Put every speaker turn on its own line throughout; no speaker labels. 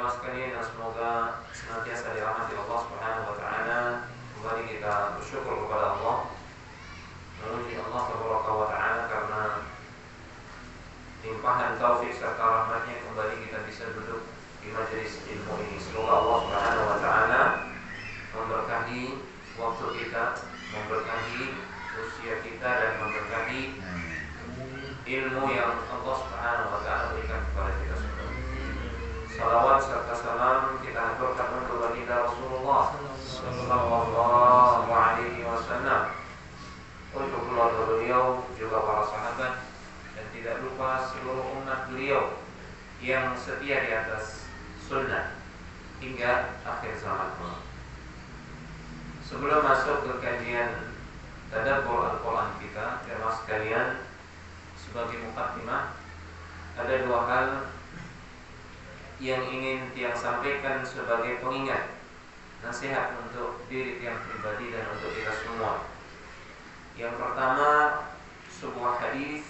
jemaah sekalian yang semoga senantiasa dirahmati Allah Subhanahu wa taala. Kembali kita bersyukur kepada Allah, memuji Allah Tabaraka wa taala karena limpahan taufik serta rahmatnya kembali kita bisa duduk di majelis ilmu ini. Semoga Allah Subhanahu wa taala memberkahi waktu kita, memberkahi usia kita, dan memberkahi ilmu yang Allah Subhanahu wa taala berikan kepada kita semua. Salawat serta salam kita haturkan untuk baginda Rasulullah sallallahu alaihi wasallam, untuk keluarga beliau, juga para sahabat, dan tidak lupa seluruh umat beliau yang setia di atas sunnah hingga akhir zaman. Sebelum masuk ke kajian tadabbur Al-Quran kita, jemaah sekalian, sebagai mukaddimah, ada dua hal yang ingin Tiang sampaikan sebagai pengingat, nasihat untuk diri Tiang pribadi dan untuk kita semua. Yang pertama, sebuah hadis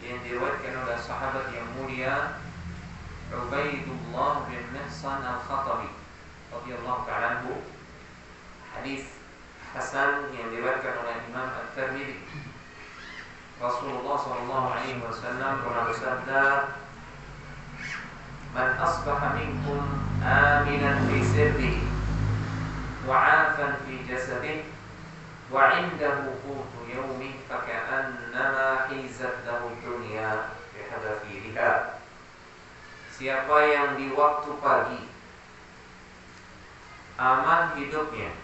yang diriwayatkan oleh sahabat yang mulia Ubaidullah bin Mihsan Al-Khatabi radhiyallahu ta'ala anhu. Hadis hasan yang diriwayatkan oleh Imam At-Tirmidzi. Rasulullah sallallahu alaihi wasallam pernah bersabda, "Man asbaha minkum aminan fi sirrihi wa 'afan fi jasadihi wa 'indahu qutu yawmihi faka'annama hizat lahu dunya bi hadafiriha." Siapa yang di waktu pagi aman hidupnya,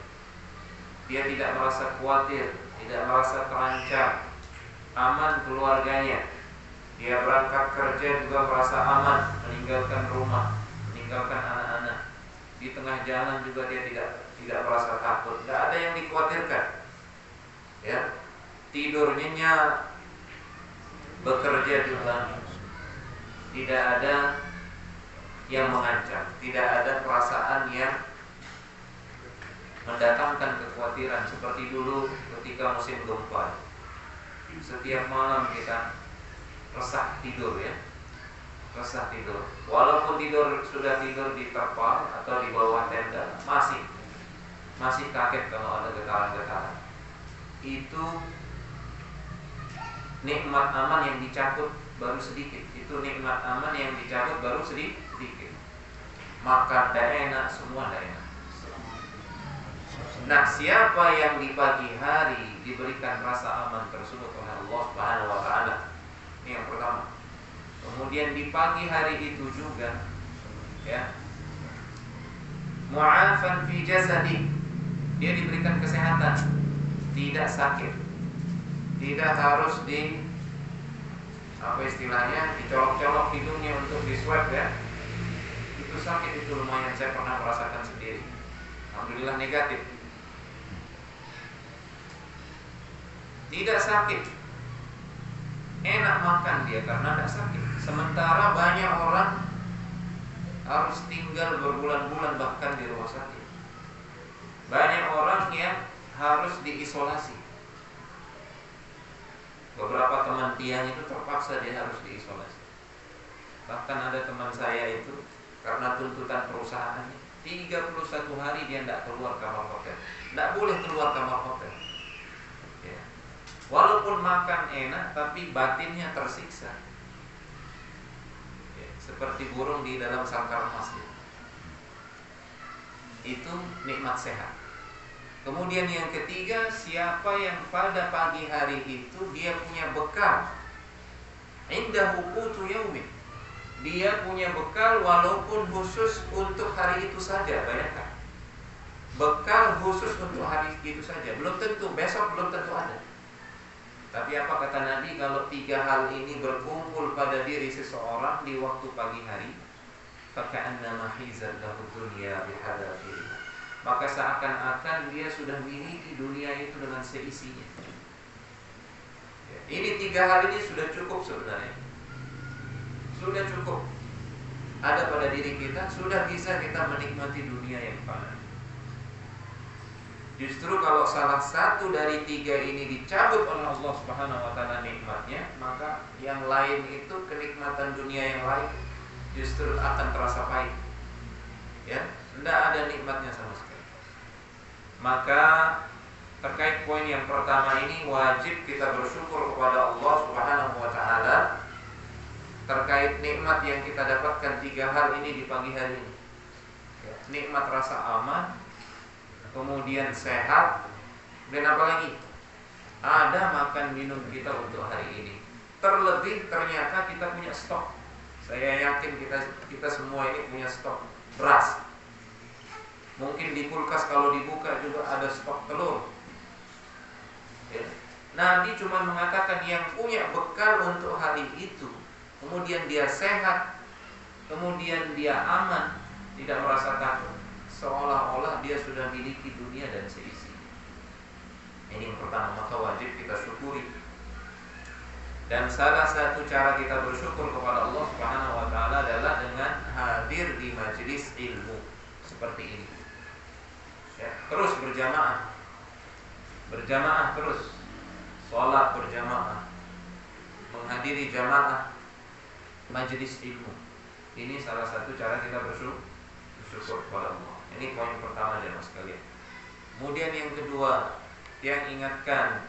dia tidak merasa khawatir, tidak merasa terancam, aman keluarganya, dia berangkat kerja juga merasa aman, meninggalkan rumah, meninggalkan anak-anak, di tengah jalan juga dia tidak merasa takut, tidak ada yang dikhawatirkan, ya, tidur nyenyak, bekerja juga tidak ada yang mengancam, tidak ada perasaan yang mendatangkan kekhawatiran seperti dulu ketika musim gempa. Setiap malam kita resah tidur, ya, resah tidur. Walaupun sudah tidur di terpal atau di bawah tenda, masih kaget kalau ada getaran-getaran. Itu nikmat aman yang dicabut baru sedikit. Itu nikmat aman yang dicabut baru sedikit. Makan tidak enak, semua tidak enak. Nah, siapa yang di pagi hari diberikan rasa aman tersebut oleh Allah Subhanahu wa taala? Ini yang pertama. Kemudian di pagi hari itu juga, ya, mu'afan fi jasadi, dia diberikan kesehatan, tidak sakit, tidak harus dicolok-colok hidungnya untuk diswab, ya. Itu sakit, itu lumayan, saya pernah merasakan sendiri. Alhamdulillah negatif. Tidak sakit, enak makan dia karena tidak sakit. Sementara banyak orang harus tinggal berbulan-bulan bahkan di rumah sakit. Banyak orang yang harus diisolasi. Beberapa teman Tiang itu terpaksa dia harus diisolasi. Bahkan ada teman saya itu karena tuntutan perusahaannya 31 hari dia tidak keluar kamar hotel, tidak boleh keluar kamar hotel, ya. Walaupun makan enak tapi batinnya tersiksa, ya, seperti burung di dalam sangkar emas, ya. Itu nikmat sehat. Kemudian yang ketiga, siapa yang pada pagi hari itu dia punya bekal, indahu qutu yaumin, dia punya bekal walaupun khusus untuk hari itu saja. Bayangkan, bekal khusus untuk hari itu saja. Belum tentu, besok belum tentu ada. Tapi apa kata Nabi, kalau tiga hal ini berkumpul pada diri seseorang di waktu pagi hari, faka'annama hizat lahu dunya bihadafiriha, maka seakan-akan dia sudah miliki dunia itu dengan seisinya. Ini tiga hal ini sudah cukup sebenarnya. Sudah cukup ada pada diri kita, sudah bisa kita menikmati dunia yang fana. Justru kalau salah satu dari tiga ini dicabut oleh Allah Subhanahu wa taala nikmatnya, maka yang lain itu, kenikmatan dunia yang lain, justru akan terasa pahit. Maka terkait poin yang pertama ini, wajib kita bersyukur kepada Allah Subhanahu wa taala terkait nikmat yang kita dapatkan 3 hal ini di pagi hari ini. Nikmat rasa aman, kemudian sehat, dan apa lagi? Ada makan minum kita untuk hari ini. Terlebih ternyata kita punya stok. Saya yakin kita semua ini punya stok beras. Mungkin di kulkas kalau dibuka juga ada stok telur. Nabi cuma mengatakan yang punya bekal untuk hari itu, kemudian dia sehat, kemudian dia aman, tidak merasa takut, seolah-olah dia sudah miliki dunia dan seisi. Ini yang pertama, maka wajib kita syukuri. Dan salah satu cara kita bersyukur kepada Allah Subhanahu wa taala adalah dengan hadir di majelis ilmu seperti ini. Terus berjamaah terus, sholat berjamaah, menghadiri jamaah majelis ilmu. Ini salah satu cara kita bersyukur kepada Allah. Ini poin pertama ya mas sekalian. Kemudian yang kedua, yang ingatkan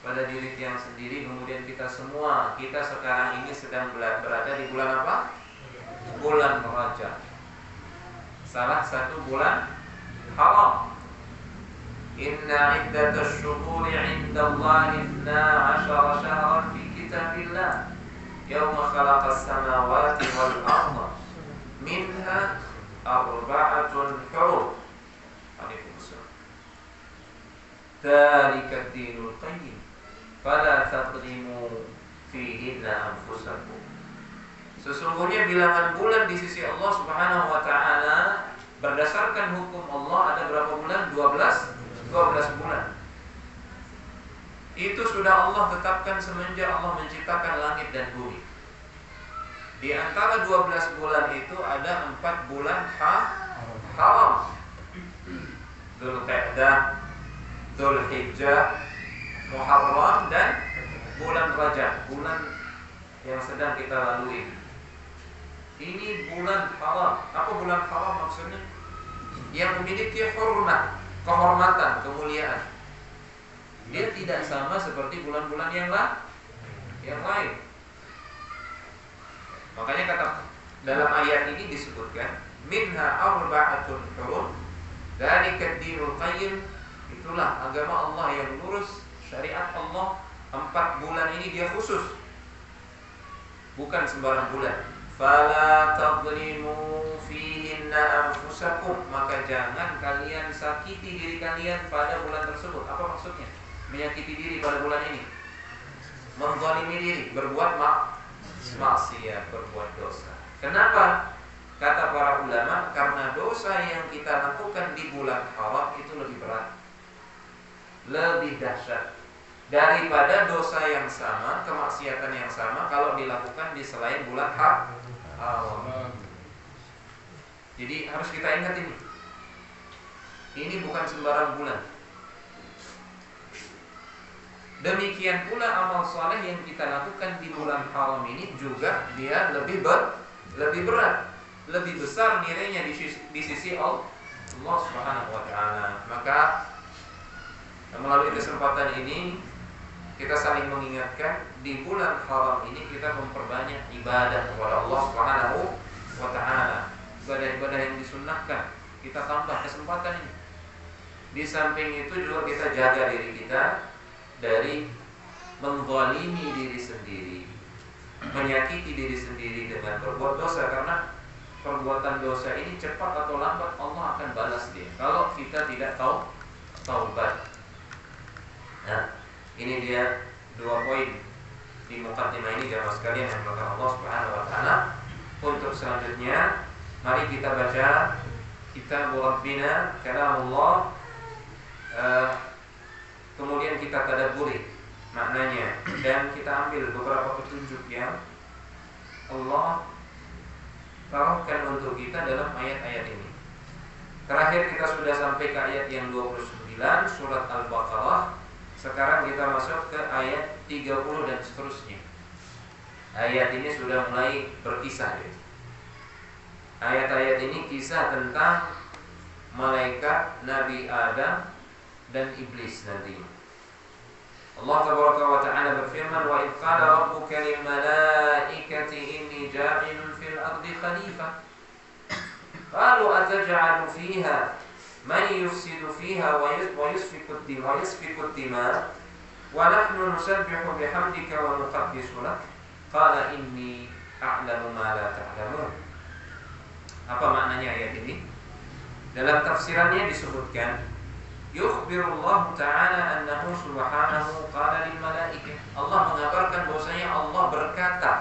pada diri yang sendiri, kemudian kita semua, kita sekarang ini sedang berada di bulan apa? Bulan Rajab. Salah satu bulan haram. Inna iddatash syuhuri 'indallahi 12 syahran fi kitabillah yawma khalaqas samawati wal arda minha arba'atun hurum. Waalaikumsalam. Dzalika ad-dinul qayyim fala tadlimu fihinna anfusakum. Sesungguhnya bilangan bulan di sisi Allah Subhanahu wa taala berdasarkan hukum Allah ada berapa bulan? 12 bulan. Itu sudah Allah tetapkan semenjak Allah menciptakan langit dan bumi. Di antara 12 bulan itu ada 4 bulan haram. Dzulqa'dah, Dzulhijjah, Muharram, dan bulan Rajab, bulan yang sedang kita lalui. Ini bulan haram. Apa bulan haram maksudnya? Yang memiliki hurmat, kehormatan, kemuliaan. Dia tidak sama seperti bulan-bulan yang lain. Makanya kata dalam ayat ini disebutkan minha arba'atun hurum dzalika ad-dinul qayyim. Itulah agama Allah yang lurus, syariat Allah. 4 bulan ini dia khusus, bukan sembarang bulan. Fala tadlimu fihinna anfusakum, maka jangan kalian sakiti diri kalian pada bulan tersebut. Apa maksudnya? Menyakiti diri pada bulan ini, menzalimi diri, berbuat maksiat, berbuat dosa. Kenapa? Kata para ulama, karena dosa yang kita lakukan di bulan haram itu lebih berat, lebih dahsyat daripada dosa yang sama, kemaksiatan yang sama kalau dilakukan di selain bulan haram. Jadi harus kita ingat ini. Ini bukan sembarang bulan. Demikian pula amal saleh yang kita lakukan di bulan haram ini juga dia lebih berat, lebih besar nilainya di sisi Allah Subhanahu wa taala. Maka melalui kesempatan ini kita saling mengingatkan, di bulan haram ini kita memperbanyak ibadah kepada Allah Subhanahu wa taala. Ibadah-ibadah yang disunnahkan kita tambah kesempatan ini. Di samping itu juga kita jaga diri kita dari menzalimi diri sendiri, menyakiti diri sendiri dengan berbuat dosa, karena perbuatan dosa ini cepat atau lambat Allah akan balas dia kalau kita tidak taubat. Nah, ini dia 2 poin di mukaddimah ini jamaah sekalian yang dimuliakan Allah Subhanahu wa taala. Untuk selanjutnya, mari kita baca kitab Rabbina kalamullah, kemudian kita tadabburi maknanya dan kita ambil beberapa petunjuk yang Allah taruhkan untuk kita dalam ayat-ayat ini. Terakhir kita sudah sampai ke ayat yang 29 surat Al-Baqarah. Sekarang kita masuk ke ayat 30 dan seterusnya. Ayat ini sudah mulai berkisah ya. Ayat-ayat ini kisah tentang malaikat, Nabi Adam, dan iblis nantinya. Allah Tabaraka wa Ta'ala berfirman, wa idh qala rabbuka lil malaikati inni ja'ilun fil ardi khalifah qalu ataj'alu fiha man yufsidu fiha wa yasfiku ad-dima wa nahnu nusabbihu bihamdika wa nuqaddisu lak qala inni a'lamu ma la ta'lamun. Apa maknanya ayat ini? Dalam tafsirannya disebutkan, yukhbirullah ta'ala annahu subhanahu qala lil malaikah. Allah mengabarkan bahwasanya Allah berkata,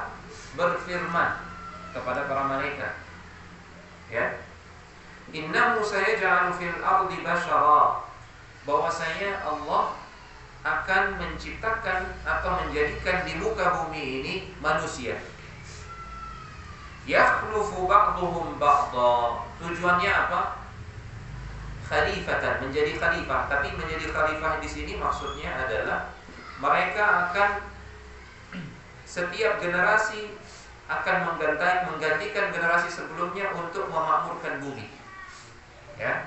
berfirman kepada para malaikat. Ya. Innahu sayaj'alu fil ardi basyara. Bahwasanya Allah akan menciptakan atau menjadikan di muka bumi ini manusia. Yakhlufu ba'duhum ba'dha. Tujuannya apa? Khalifatan, menjadi khalifah. Tapi menjadi khalifah di sini maksudnya adalah mereka akan setiap generasi akan menggantikan generasi sebelumnya untuk memakmurkan bumi. Ya.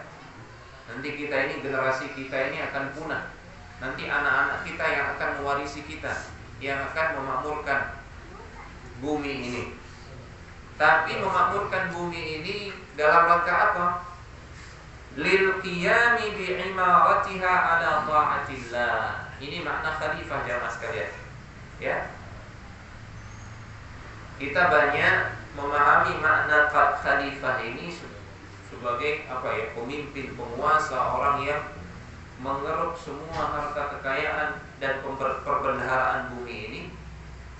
Nanti generasi kita ini akan punah. Nanti anak-anak kita yang akan mewarisi kita, yang akan memakmurkan bumi ini. Tapi memakmurkan bumi ini dalam rangka apa? Lil qiyami bi imaratiha ala ta'atillah. Ini makna khalifah jamaah sekalian. Ya. Kita banyak memahami makna khalifah ini sebagai pemimpin, penguasa, orang yang mengeruk semua harta kekayaan dan perbendaharaan bumi ini,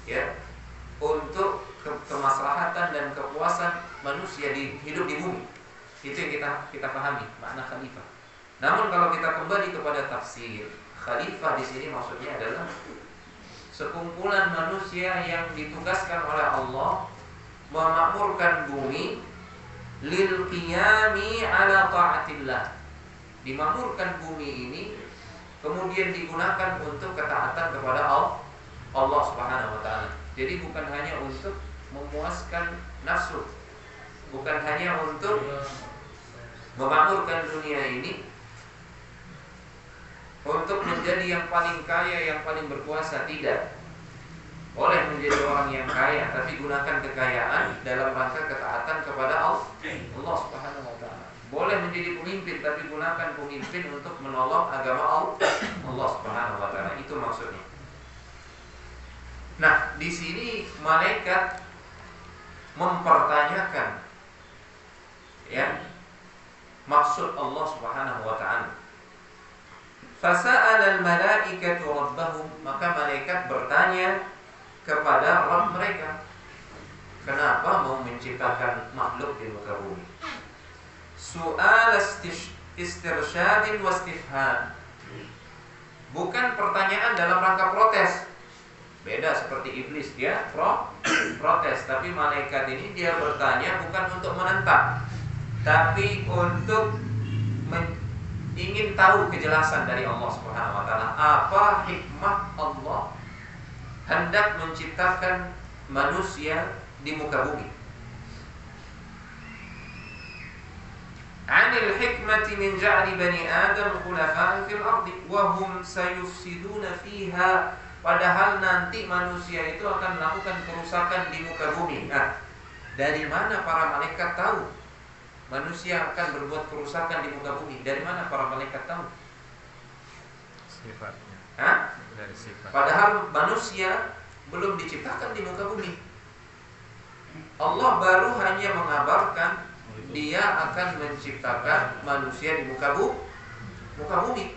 ya, untuk kemaslahatan dan kepuasan manusia hidup di bumi. Itu yang kita pahami makna khalifah. Namun kalau kita kembali kepada tafsir, khalifah di sini maksudnya adalah sekumpulan manusia yang ditugaskan oleh Allah memakmurkan bumi lil qiyami ala ta'atillah. Dimakmurkan bumi ini kemudian digunakan untuk ketaatan kepada Allah Subhanahu wa taala. Jadi bukan hanya untuk memuaskan nafsu, bukan hanya untuk memakmurkan dunia ini, untuk menjadi yang paling kaya, yang paling berkuasa, tidak. Boleh menjadi orang yang kaya, tapi gunakan kekayaan dalam rangka ketaatan kepada Allah Subhanahu wa taala. Boleh menjadi pemimpin, tapi gunakan pemimpin untuk menolong agama Allah Subhanahu wa taala. Itu maksudnya. Nah, di sini malaikat mempertanyakan, ya, maksud Allah Subhanahu wa taala. Fasa'ala al-malaikatu rabbahum, maka malaikat bertanya kepada Rabb mereka, kenapa mau menciptakan makhluk di muka bumi? Su'al istirsyadin wa istifham. Bukan pertanyaan dalam rangka protes. Beda seperti iblis, dia protes. Tapi malaikat ini dia bertanya bukan untuk menentang, tapi untuk ingin tahu kejelasan dari Allah Subhanahu wa taala. Apa hikmah Allah hendak menciptakan manusia di muka bumi? Anil hikmati min ja'li bani Adam khulafa'an fil ardi wa hum sayufsiduna fiha. Padahal nanti manusia itu akan melakukan kerusakan di muka bumi. Nah, dari mana para malaikat tahu manusia akan berbuat kerusakan di muka bumi? Dari mana para malaikat tahu?
Sifatnya. Dari sifat.
Padahal manusia belum diciptakan di muka bumi. Allah baru hanya mengabarkan dia akan menciptakan manusia di muka bumi.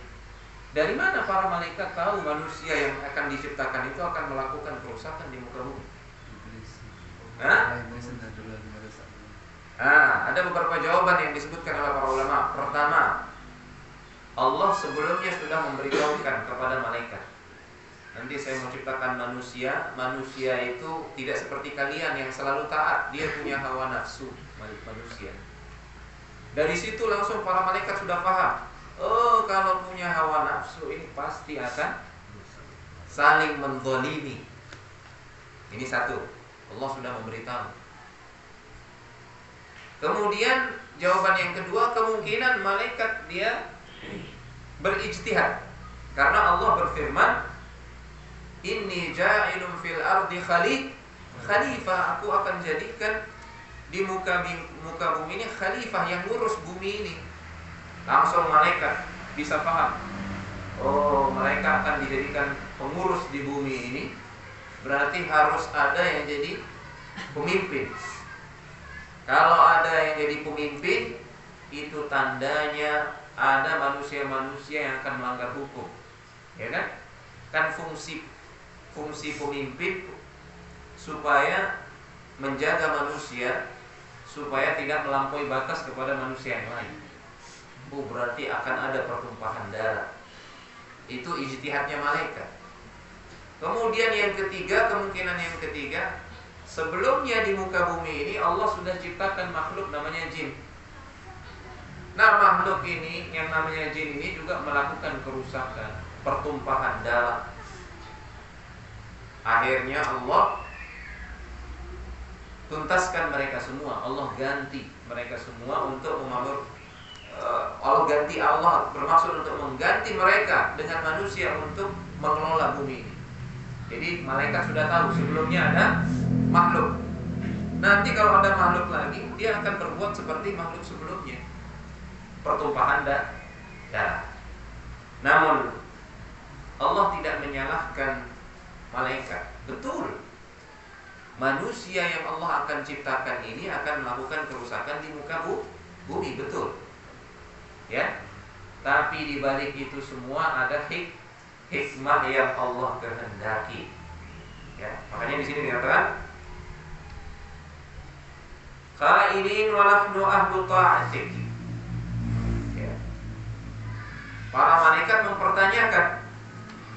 Dari mana para malaikat tahu manusia yang akan diciptakan itu akan melakukan kerusakan di muka bumi? Ada beberapa jawaban yang disebutkan oleh para ulama. Pertama, Allah sebelumnya sudah memberitahukan kepada malaikat, nanti saya menciptakan manusia. Manusia itu tidak seperti kalian yang selalu taat. Dia punya hawa nafsu, manusia. Dari situ langsung para malaikat sudah paham. Oh, kalau punya hawa nafsu ini pasti akan saling menzalimi. Ini satu, Allah sudah memberitahu. Kemudian jawaban yang kedua, kemungkinan malaikat dia berijtihad. Karena Allah berfirman, inni ja'ilun fil ardi khalifah, aku akan jadikan di muka bumi ini khalifah yang ngurus bumi ini. Langsung malaikat bisa paham, oh mereka akan dijadikan pengurus di bumi ini, berarti harus ada yang jadi pemimpin. Kalau ada yang jadi pemimpin, itu tandanya ada manusia-manusia yang akan melanggar hukum, ya kan? Kan fungsi pemimpin supaya menjaga manusia supaya tidak melampaui batas kepada manusia yang lain. Oh, berarti akan ada pertumpahan darah. Itu ijtihadnya malaikat. Kemudian yang ketiga, kemungkinan yang ketiga, sebelumnya di muka bumi ini Allah sudah ciptakan makhluk namanya jin. Nah, makhluk ini yang namanya jin ini juga melakukan kerusakan, pertumpahan darah. Akhirnya Allah tuntaskan mereka semua. Allah ganti mereka semua untuk Allah bermaksud untuk mengganti mereka dengan manusia untuk mengelola bumi ini. Jadi malaikat sudah tahu sebelumnya ada makhluk. Nanti kalau ada makhluk lagi, dia akan berbuat seperti makhluk sebelumnya, pertumpahan darah. Namun Allah tidak menyalahkan malaikat. Betul, manusia yang Allah akan ciptakan ini akan melakukan kerusakan di muka bumi, betul. Ya, tapi di balik itu semua ada hikmah yang Allah kehendaki. Ya, makanya di sini dikatakan qailin wa nahnu ahlu ta'atik. Ya. Para malaikat mempertanyakan,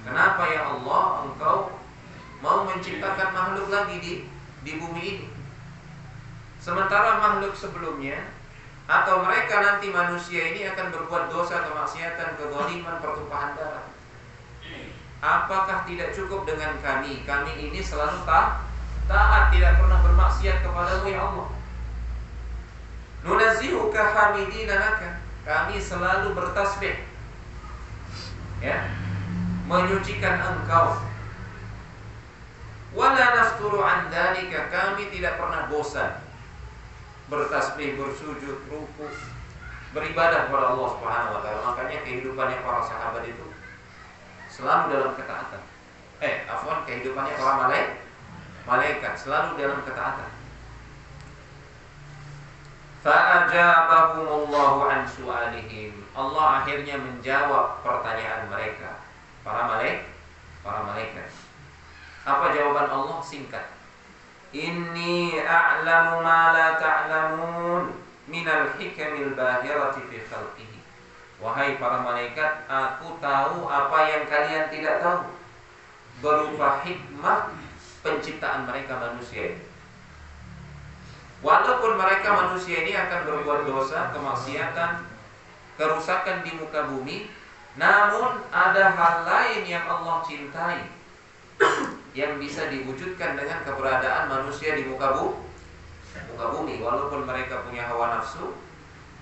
kenapa ya Allah engkau mau menciptakan makhluk lagi di bumi ini, sementara makhluk sebelumnya atau mereka nanti manusia ini akan berbuat dosa, kemaksiatan, kezaliman, pertumpahan darah. Apakah tidak cukup dengan kami? Kami ini selalu taat, tidak pernah bermaksiat kepadamu ya Allah. Nunazzihuka hamidina laka, kami selalu bertasbih, ya, menyucikan engkau. Wala nafturu an dzalika, kami tidak pernah bosan bertasbih, bersujud, ruku, beribadah kepada Allah Subhanahu wa taala. Makanya kehidupannya para sahabat itu selalu dalam ketaatan. Kehidupannya para malaikat selalu dalam ketaatan. Fa'ajabahumullahu an su'alihim. Allah akhirnya menjawab pertanyaan mereka, para malaikat. Apa jawaban Allah? Singkat. Inni a'lamu ma la ta'lamun minal hikamil bahirati fi khalqihi. Wahai para malaikat, aku tahu apa yang kalian tidak tahu, berupa hikmah penciptaan mereka manusia ini. Walaupun mereka manusia ini akan berbuat dosa, kemaksiatan, kerusakan di muka bumi, namun ada hal lain yang Allah cintai yang bisa diwujudkan dengan keberadaan manusia di muka bumi. Walaupun mereka punya hawa nafsu,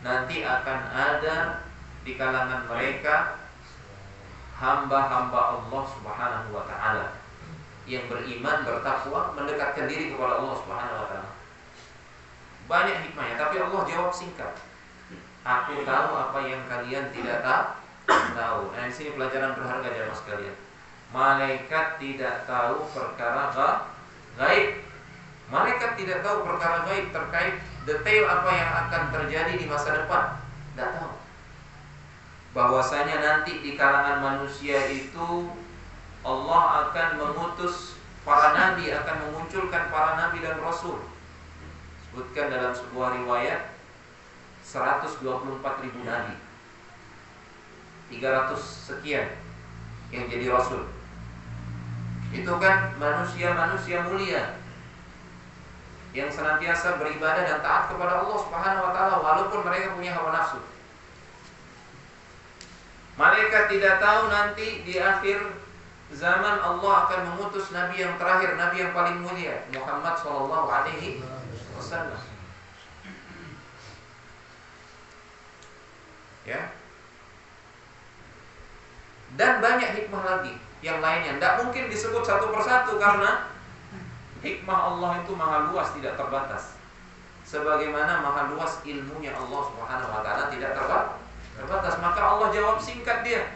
nanti akan ada di kalangan mereka hamba-hamba Allah Subhanahu wa taala yang beriman, bertakwa, mendekatkan diri kepada Allah Subhanahu wa taala. Banyak hikmahnya, tapi Allah jawab singkat. Aku tahu apa yang kalian tidak tahu. Nah, di sini pelajaran berharga jemaah sekalian. Malaikat tidak tahu perkara gaib. Malaikat tidak tahu perkara gaib terkait detail apa yang akan terjadi di masa depan. Tidak tahu. Bahwasanya nanti di kalangan manusia itu Allah akan mengutus para nabi, akan memunculkan para nabi dan rasul. Sebutkan dalam sebuah riwayat 124.000 nabi, 300 sekian yang jadi rasul. Itu kan manusia-manusia mulia yang senantiasa beribadah dan taat kepada Allah Subhanahu wa taala walaupun mereka punya hawa nafsu. Malaikat tidak tahu nanti di akhir zaman Allah akan mengutus nabi yang terakhir, nabi yang paling mulia, Muhammad sallallahu alaihi wasallam. Ya. Dan banyak hikmah lagi yang lainnya. Tidak mungkin disebut satu persatu karena hikmah Allah itu maha luas, tidak terbatas. Sebagaimana maha luas ilmunya Allah Subhanahu wa taala tidak terbatas. Maka Allah jawab singkat dia.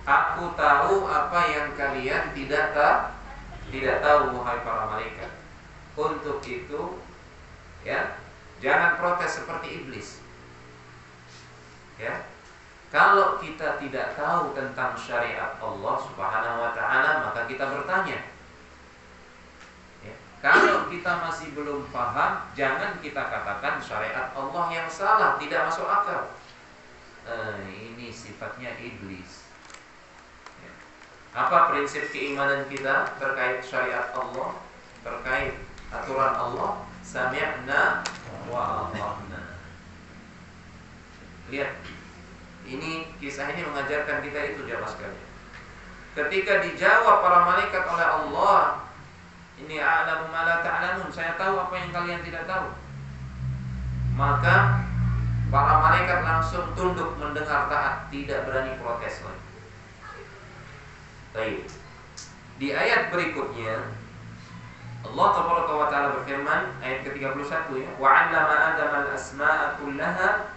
Aku tahu apa yang kalian tidak tahu, wahai para malaikat. Untuk itu, ya, jangan protes seperti iblis. Ya. Kalau kita tidak tahu tentang syariat Allah Subhanahu wa taala, maka kita bertanya. Ya. Kalau kita masih belum paham, jangan kita katakan syariat Allah yang salah, tidak masuk akal. Ini sifatnya iblis. Ya. Apa prinsip keimanan kita terkait syariat Allah, terkait aturan Allah? Sami'na wa ata'na. Lihat, ini kisah ini mengajarkan kita itu, jamaah sekalian. Ketika dijawab para malaikat oleh Allah, ini a'lamu ma la ta'lamun, saya tahu apa yang kalian tidak tahu. Maka para malaikat langsung tunduk mendengar taat, tidak berani protes lagi. Baik. Di ayat berikutnya Allah Taala berfirman, ayat ke-31 ya, wa 'allama Adama al-asma'a kullaha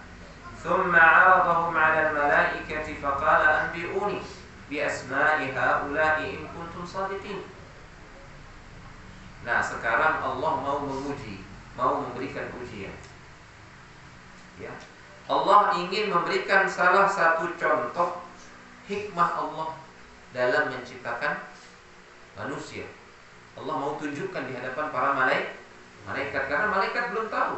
thumma 'aradahum 'ala al-malaikati faqala anbi'uni bi asma'i ha'ula'i in kuntum shadiqin. Nah, sekarang Allah mau menguji, mau memberikan ujian. Ya. Allah ingin memberikan salah satu contoh hikmah Allah dalam menciptakan manusia. Allah mau tunjukkan di hadapan para malaikat karena malaikat belum tahu.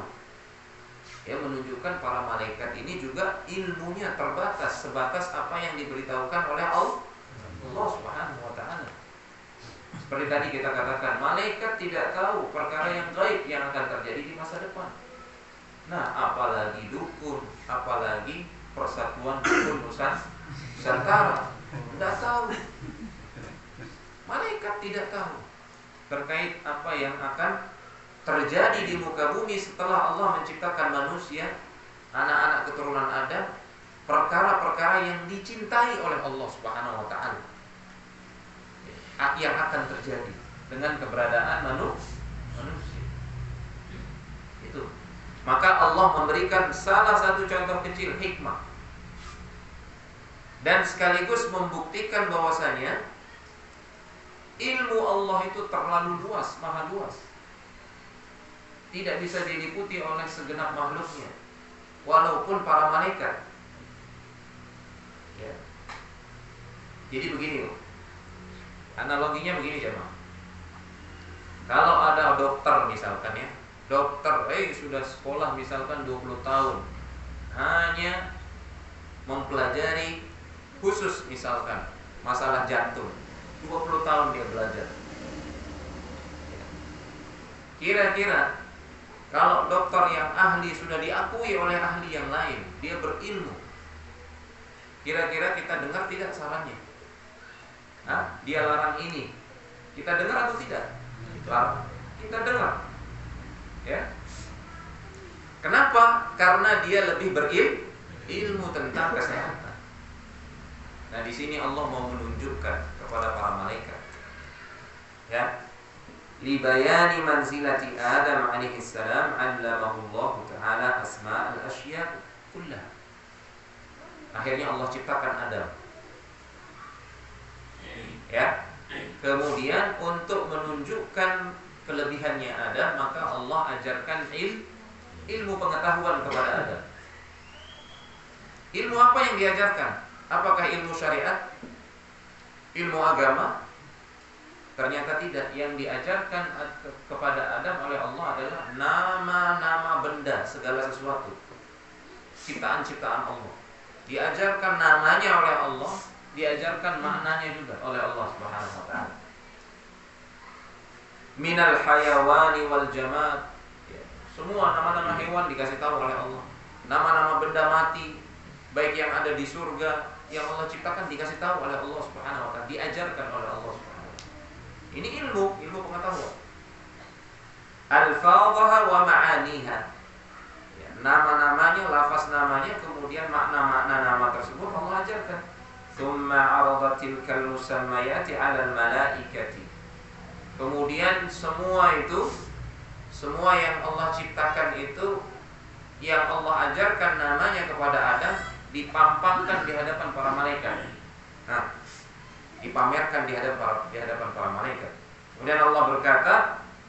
Ya, menunjukkan para malaikat ini juga ilmunya terbatas, sebatas apa yang diberitahukan oleh Allah Subhanahu wa taala. Seperti tadi kita katakan, malaikat tidak tahu perkara yang gaib yang akan terjadi di masa depan. Nah, apalagi dukun, apalagi persatuan dukun Nusantara, tidak tahu. Malaikat tidak tahu terkait apa yang akan terjadi di muka bumi setelah Allah menciptakan manusia, anak-anak keturunan Adam, perkara-perkara yang dicintai oleh Allah Subhanahu wa taala yang akan terjadi dengan keberadaan manusia. Itu. Maka Allah memberikan salah satu contoh kecil hikmah dan sekaligus membuktikan bahwasanya ilmu Allah itu terlalu luas, maha luas. Tidak bisa diliputi oleh segenap makhluknya, walaupun para malaikat. Ya. Jadi begini loh. Analoginya begini jemaah. Kalau ada dokter misalkan ya, dokter sudah sekolah misalkan 20 tahun, hanya mempelajari khusus misalkan masalah jantung, 20 tahun dia belajar. Kira-kira kalau dokter yang ahli sudah diakui oleh ahli yang lain, dia berilmu, kira-kira kita dengar tidak sarannya? Dia larang ini, kita dengar atau tidak? Kita dengar. Ya. Kenapa? Karena dia lebih berilmu tentang kesehatan. Nah, di sini Allah mau menunjukkan kepada para malaikat, ya, libayani manzilati Adam alaihi salam, 'allamahu Allah taala asma'al asya' kullaha. Akhirnya Allah ciptakan Adam. Ya. Kemudian untuk menunjukkan kelebihannya Adam, maka Allah ajarkan ilmu pengetahuan kepada Adam. Ilmu apa yang diajarkan? Apakah ilmu syariat? Ilmu agama? Ternyata tidak. Yang diajarkan kepada Adam oleh Allah adalah nama-nama benda, segala sesuatu, ciptaan-ciptaan Allah. Diajarkan namanya oleh Allah, diajarkan maknanya juga oleh Allah Subhanahu wa taala. Minal hayawani wal jamad. Semua nama-nama hewan dikasih tahu oleh Allah. Nama-nama benda mati, baik yang ada di surga, yang Allah ciptakan, dikasih tahu oleh Allah Subhanahu wa taala, diajarkan oleh Allah Subhanahu wa taala. Ini ilmu pengetahuan. Al-fadhaha wa ma'aniha. Nama-nama namanya, lafaz namanya, kemudian makna-makna nama tersebut Allah ajarkan. Tsumma 'aradatil musammayati 'alal malaikati. Kemudian semua yang Allah ciptakan itu, yang Allah ajarkan namanya kepada Adam, dipampangkan di hadapan para malaikat. Nah, dipamerkan di hadapan para malaikat. Kemudian Allah berkata,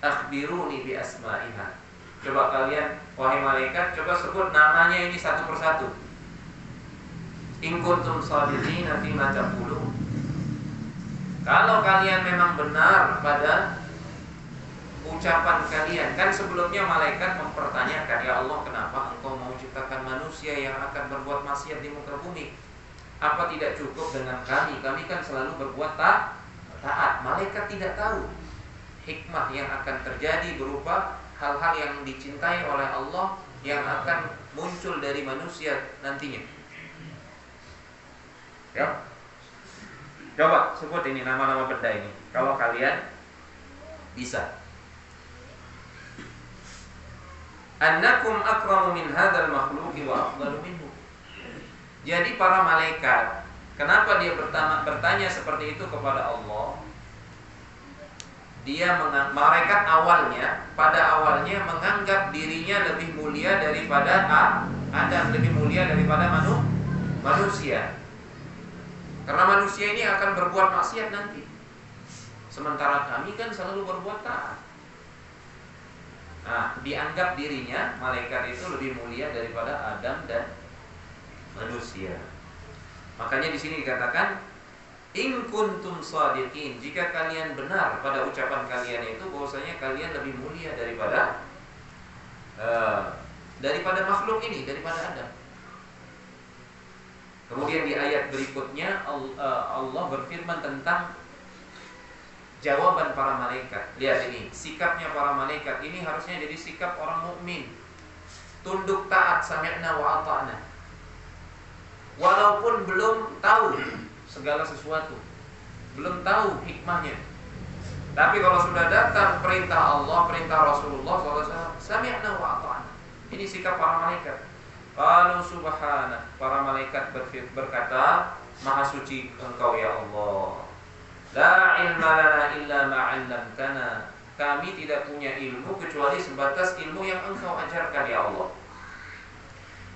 akhbiruni bi asma'iha. Coba kalian, wahai malaikat, coba sebut namanya ini satu persatu. In kuntum shadiqina fima taqulun. Kalau kalian memang benar pada ucapan kalian. Kan sebelumnya malaikat mempertanyakan, ya Allah, kenapa engkau mau ciptakan manusia yang akan berbuat maksiat di muka bumi? Apa tidak cukup dengan kami? Kami kan selalu berbuat taat. Malaikat tidak tahu hikmah yang akan terjadi berupa hal-hal yang dicintai oleh Allah yang akan muncul dari manusia nantinya. Ya, coba sebut ini nama-nama benda ini kalau kalian bisa. Annakum akramu min hadzal makhluqi wa afdalu minhu. Jadi para malaikat, kenapa dia bertanya seperti itu kepada Allah? Malaikat pada awalnya menganggap dirinya lebih mulia daripada Adam, lebih mulia daripada manusia. Karena manusia ini akan berbuat maksiat nanti. Sementara kami kan selalu berbuat taat. Nah, dianggap dirinya malaikat itu lebih mulia daripada Adam dan manusia. Makanya di sini dikatakan, in kuntum shadiqin, jika kalian benar pada ucapan kalian itu bahwasanya kalian lebih mulia daripada makhluk ini, daripada Adam. Kemudian di ayat berikutnya Allah berfirman tentang jawaban para malaikat. Lihat ini, sikapnya para malaikat ini harusnya jadi sikap orang mukmin. Tunduk taat, sami'na wa ata'na. Walaupun belum tahu segala sesuatu, belum tahu hikmahnya. Tapi kalau sudah datang perintah Allah, perintah Rasulullah SAW, sami'na wa ata'na. Ini sikap para malaikat. Qalu subhana, para malaikat berkata, maha suci Engkau ya Allah. La ilma lana illa ma 'allamtana. Kami tidak punya ilmu kecuali sebatas ilmu yang Engkau ajarkan ya Allah.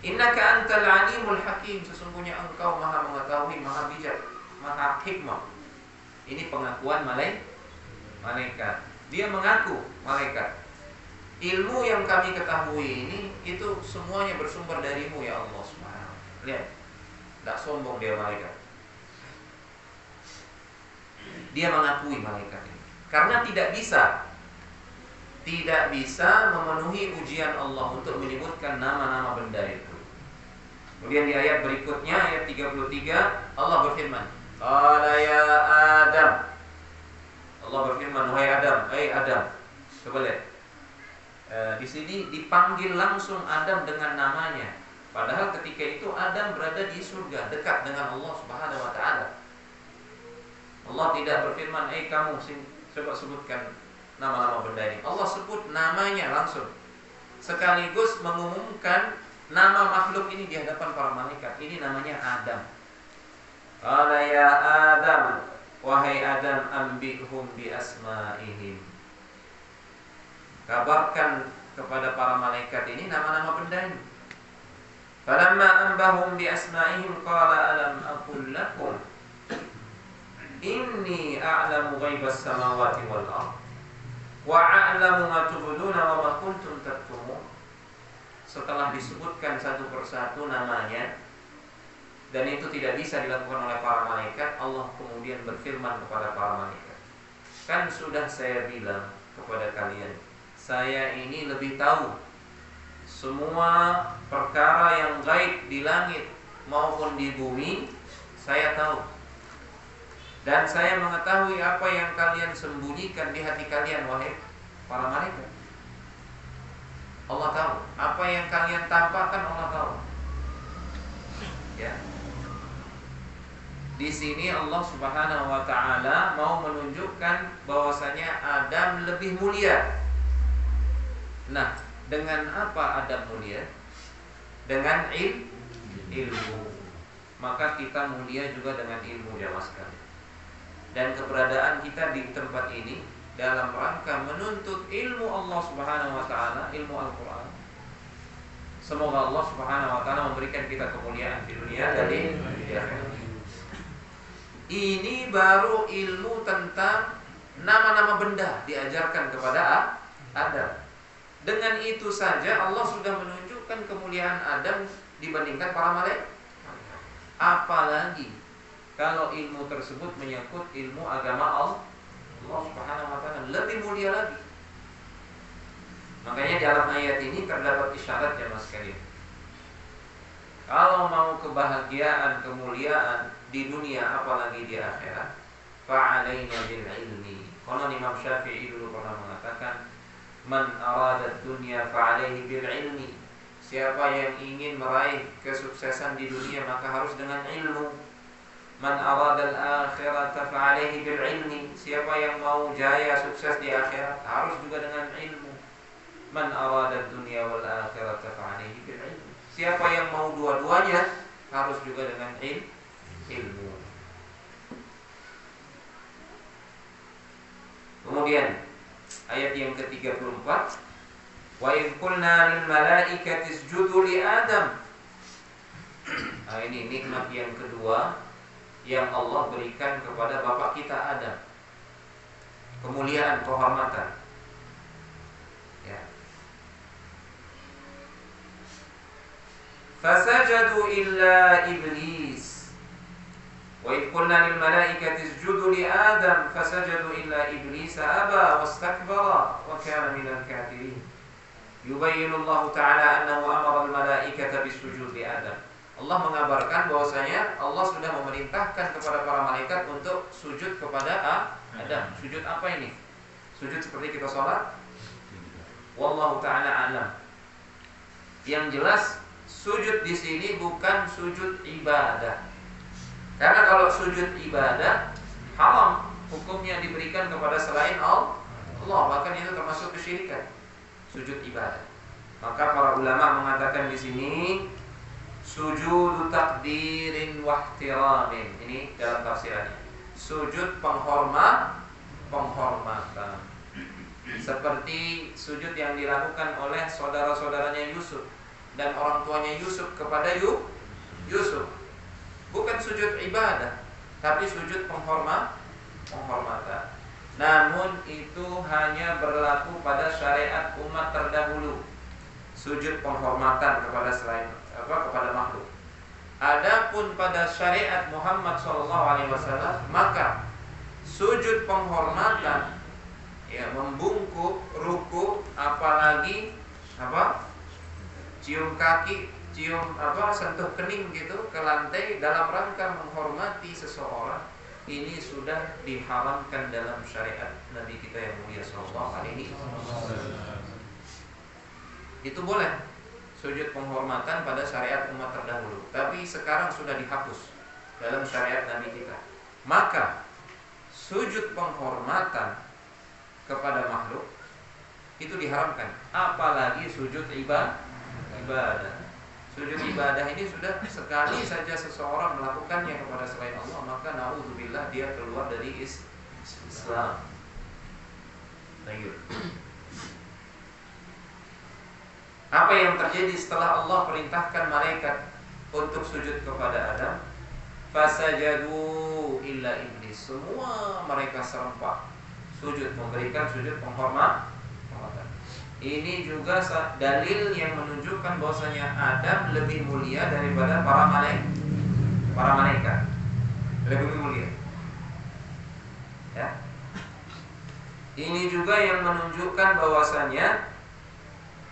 Innaka antal alimul hakim, sesungguhnya Engkau maha mengetahui, maha bijak, maha hikmah. Ini pengakuan malaikat. Dia mengaku malaikat, ilmu yang kami ketahui ini itu semuanya bersumber darimu ya Allah Subhanahu. Lihat, tidak sombong dia malaikat. Dia mengakui malaikat ini karena tidak bisa memenuhi ujian Allah untuk menyebutkan nama-nama benda itu. Kemudian di ayat berikutnya, ayat 33, Allah berfirman, qala ya Adam. Allah berfirman, wahai Adam, Adam. Coba lihat. Di sini dipanggil langsung Adam dengan namanya. Padahal ketika itu Adam berada di surga, dekat dengan Allah Subhanahu wa taala. Allah tidak berfirman, kamu coba sebutkan nama-nama benda ini. Allah sebut namanya langsung, sekaligus mengumumkan nama makhluk ini di hadapan para malaikat. Ini namanya Adam. Qala ya Adam, wahai Adam, ambihum bi asma'ihim. Kabarkan kepada para malaikat ini nama-nama benda ini. Falamma ambahum bi asma'ihim qala alam aqul lakum inni a'lamu ghaibas samawati wal ardh wa a'lamu ma tubduna wa ma kuntum taktumun. Setelah disebutkan satu persatu namanya, dan itu tidak bisa dilakukan oleh para malaikat, Allah kemudian berfirman kepada para malaikat, kan sudah saya bilang kepada kalian, saya ini lebih tahu semua perkara yang gaib di langit maupun di bumi, saya tahu. Dan saya mengetahui apa yang kalian sembunyikan di hati kalian, wahai para malaikat. Allah tahu apa yang kalian tampakkan, Allah tahu. Ya. Di sini Allah Subhanahu wa taala mau menunjukkan bahwasanya Adam lebih mulia. Nah, dengan apa Adam mulia? dengan ilmu. Maka kita mulia juga dengan ilmu, jamaah sekalian. Dan keberadaan kita di tempat ini dalam rangka menuntut ilmu Allah Subhanahu wa taala, ilmu Al-Qur'an. Semoga Allah Subhanahu wa taala memberikan kita kemuliaan di dunia dan di akhirat. Ini baru ilmu tentang nama-nama benda diajarkan kepada Adam. Dengan itu saja Allah sudah menunjukkan kemuliaan Adam dibandingkan para malaikat. Apalagi kalau ilmu tersebut menyangkut ilmu agama Allah Subhanahu wa taala, lebih mulia lagi. Makanya dalam ayat ini terdapat isyarat, jemaah sekalian. Kalau mau kebahagiaan, kemuliaan di dunia apalagi di akhirat, fa'alaina bil ilmi. Konon Imam Syafi'i dulu pernah mengatakan, man arada dunya fa'alaihi bil ilmi. Siapa yang ingin meraih kesuksesan di dunia maka harus dengan ilmu. Man arada al-akhirata fa'alaihi bil ilmi. Siapa yang mau jaya sukses di akhirat harus juga dengan ilmu. Man arada dunya wal akhirata fa'alaihi bil ilmi. Siapa yang mau dua-duanya harus juga dengan ilmu. Kemudian ayat yang ke-34, wa in qulna lil malaikati isjudu li Adam. Nah, ini nikmat yang kedua yang Allah berikan kepada bapak kita Adam. Kemuliaan, kehormatan. Ya. Fasajadu illa iblis. Wa in qulna lil malaikati isjudu li Adam fasajadu illa iblis aba wastakbara wa kana minal kafirin. Yubayyinu Allah Ta'ala annahu amara al-malaikata bisujud li Adam. Allah mengabarkan bahwasanya Allah sudah memerintahkan kepada para malaikat untuk sujud kepada Adam. Sujud apa ini? Sujud seperti kita sholat? Wallahu Ta'ala alam. Yang jelas sujud di sini bukan sujud ibadah. Karena kalau sujud ibadah haram, hukumnya diberikan kepada selain Allah. Bahkan itu termasuk kesyirikan. Sujud ibadah. Maka para ulama mengatakan di sini sujud takdirin wahtiramin. Ini dalam tafsirannya. Sujud penghormatan. Seperti sujud yang dilakukan oleh saudara-saudaranya Yusuf dan orang tuanya Yusuf kepada Yusuf. Bukan sujud ibadah, tapi sujud penghormatan. Namun itu hanya berlaku pada syariat umat terdahulu. Sujud penghormatan kepada kepada makhluk. Adapun pada syariat Muhammad SAW, maka sujud penghormatan, ya, membungkuk, ruku, apalagi cium kaki, sentuh kening gitu ke lantai dalam rangka menghormati seseorang, ini sudah diharamkan dalam syariat Nabi kita yang mulia sallallahu alaihi wasallam. Itu boleh sujud penghormatan pada syariat umat terdahulu, tapi sekarang sudah dihapus dalam syariat Nabi kita. Maka sujud penghormatan kepada makhluk itu diharamkan, apalagi sujud ibadah. Sujud ibadah ini sudah sekali saja seseorang melakukannya kepada selain Allah, maka na'udzubillah dia keluar dari Islam. Apa yang terjadi setelah Allah perintahkan malaikat untuk sujud kepada Adam? Fasajadu illa iblis. Semua mereka serempak sujud, memberikan sujud penghormatan. Ini juga dalil yang menunjukkan bahwasanya Adam lebih mulia daripada para malaikat. Lebih mulia. Ya. Ini juga yang menunjukkan bahwasanya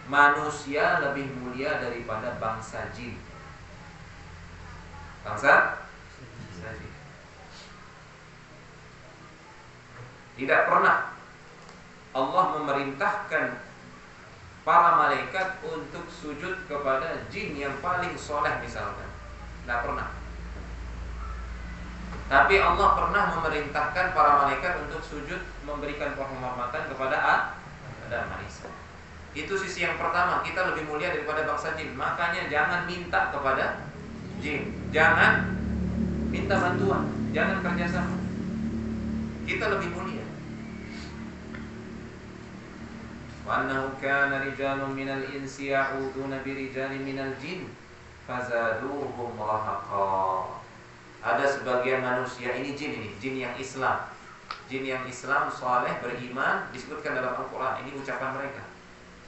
manusia lebih mulia daripada bangsa jin. Bangsa jin. Tidak pernah Allah memerintahkan para malaikat untuk sujud kepada jin yang paling soleh misalkan. Tidak pernah. Tapi Allah pernah memerintahkan para malaikat untuk sujud, memberikan penghormatan kepada Adam alaihissalam. Itu sisi yang pertama, kita lebih mulia daripada bangsa jin. Makanya jangan minta kepada jin, jangan minta bantuan, jangan kerjasama. Kita lebih mulia. Wa annahu kana rijalun minal insi ya'uduna birijalin minal jin fazaduhum rahaqa. Ada sebagian manusia, ini jin yang Islam. Jin yang Islam, saleh, beriman, disebutkan dalam Al-Quran. Ini ucapan mereka.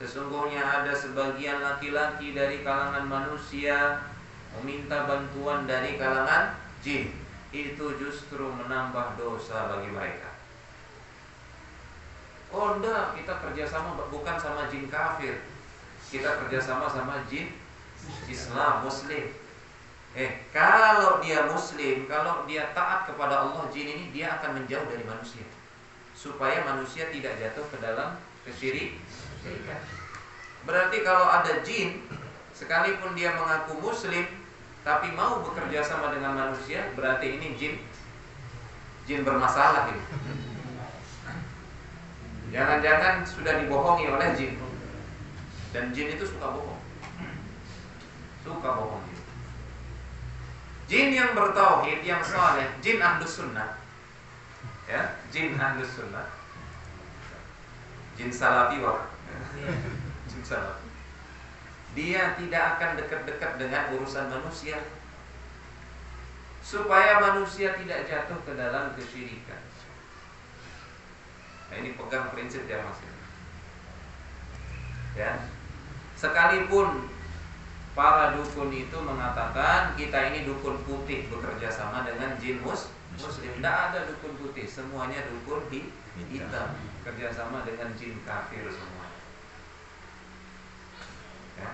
Sesungguhnya ada sebagian laki-laki dari kalangan manusia meminta bantuan dari kalangan jin. Itu justru menambah dosa bagi mereka. Oh enggak, kita kerjasama bukan sama jin kafir, kita kerjasama sama jin Islam, Muslim. Kalau dia Muslim, kalau dia taat kepada Allah, jin ini dia akan menjauh dari manusia, supaya manusia tidak jatuh ke dalam kesyirikan. Berarti kalau ada jin, sekalipun dia mengaku Muslim, tapi mau bekerja sama dengan manusia, berarti ini jin bermasalah ini. Jangan-jangan sudah dibohongi oleh jin. Dan jin itu suka bohong. Suka bohong. Jin yang bertauhid, yang saleh, jin ahlus sunnah. Ya, jin ahlus sunnah. Jin salafi wah. Jin salafi. Dia tidak akan dekat-dekat dengan urusan manusia, supaya manusia tidak jatuh ke dalam kesyirikan. Nah, ini pegang prinsip ya Mas. Ya. Sekalipun para dukun itu mengatakan kita ini dukun putih bekerja sama dengan jin muslim, tidak ada dukun putih, semuanya dukun hitam, kerjasama dengan jin kafir semua. Ya.